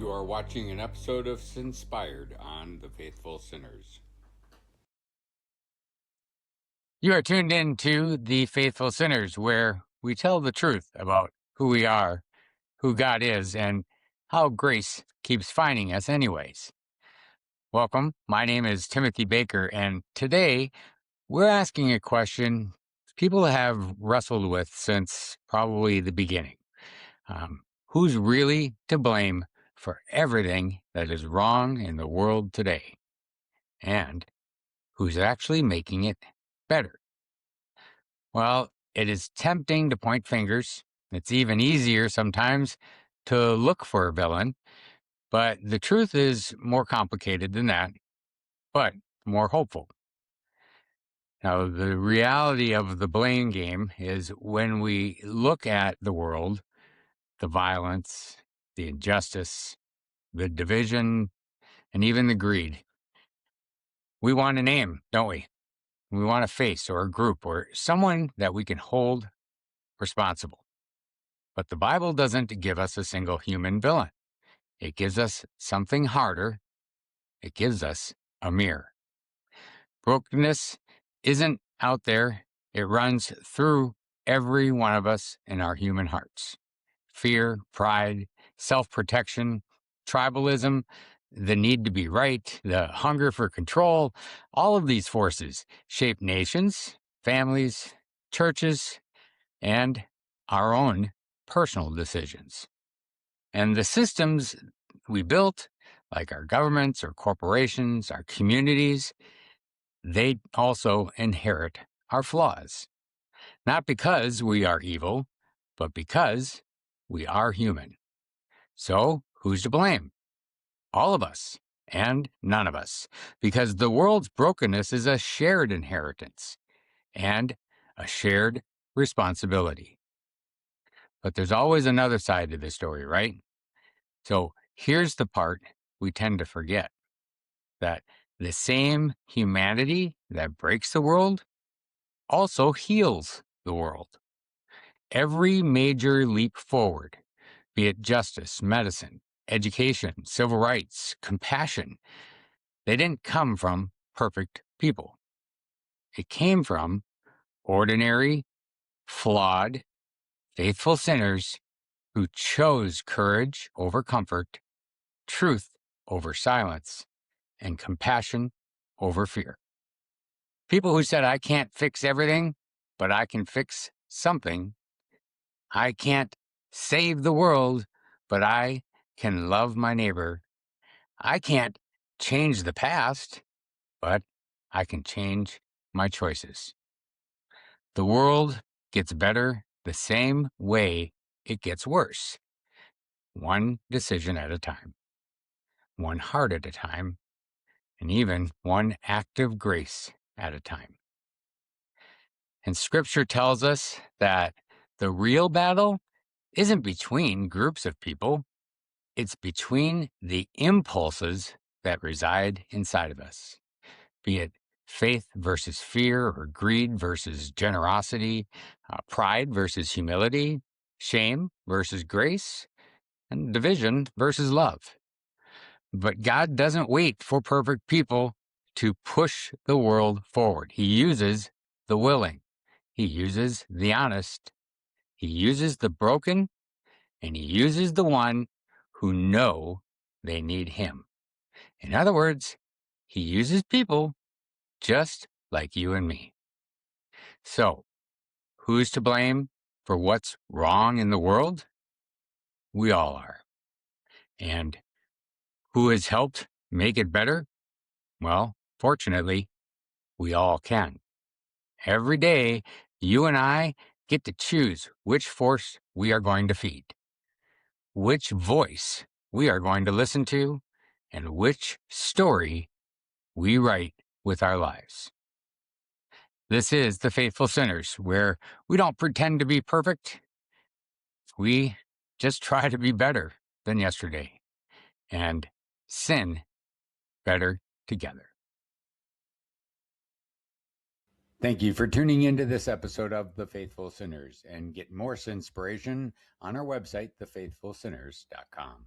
You are watching an episode of Sinspired on The Faithful Sinners. You are tuned in to The Faithful Sinners, where we tell the truth about who we are, who God is, and how grace keeps finding us anyways. Welcome. My name is Timothy Baker, and today we're asking a question people have wrestled with since probably the beginning. Who's really to blame for everything that is wrong in the world today? And who's actually making it better? Well, it is tempting to point fingers. It's even easier sometimes to look for a villain, but the truth is more complicated than that, but more hopeful. Now, the reality of the blame game is when we look at the world, the violence, the injustice, the division, and even the greed, we want a name, don't we? We want a face or a group or someone that we can hold responsible. But the Bible doesn't give us a single human villain. It gives us something harder. It gives us a mirror. Brokenness isn't out there. It runs through every one of us in our human hearts. Fear, pride, self-protection, tribalism, the need to be right, the hunger for control, all of these forces shape nations, families, churches, and our own personal decisions. And the systems we built, like our governments or corporations, our communities, they also inherit our flaws. Not because we are evil, but because we are human. So who's to blame? All of us and none of us, because the world's brokenness is a shared inheritance and a shared responsibility. But there's always another side to the story, right? So here's the part we tend to forget, that the same humanity that breaks the world also heals the world. Every major leap forward, be it justice, medicine, education, civil rights, compassion, they didn't come from perfect people. It came from ordinary, flawed, faithful sinners who chose courage over comfort, truth over silence, and compassion over fear. People who said, I can't fix everything, but I can fix something. I can't save the world, but I can love my neighbor. I can't change the past, but I can change my choices. The world gets better the same way it gets worse, one decision at a time, one heart at a time, and even one act of grace at a time. And Scripture tells us that the real battle isn't between groups of people, it's between the impulses that reside inside of us, be it faith versus fear, or greed versus generosity, pride versus humility, shame versus grace, and division versus love. But God doesn't wait for perfect people to push the world forward. He uses the willing. He uses the honest. He uses the broken, and he uses the one who know they need him. In other words, he uses people just like you and me. So, who's to blame for what's wrong in the world? We all are. And who has helped make it better? Well, fortunately, we all can. Every day, you and I get to choose which force we are going to feed, which voice we are going to listen to, and which story we write with our lives. This is The Faithful Sinners, where we don't pretend to be perfect. We just try to be better than yesterday and sin better together. Thank you for tuning into this episode of The Faithful Sinners, and get more inspiration on our website, thefaithfulsinners.com.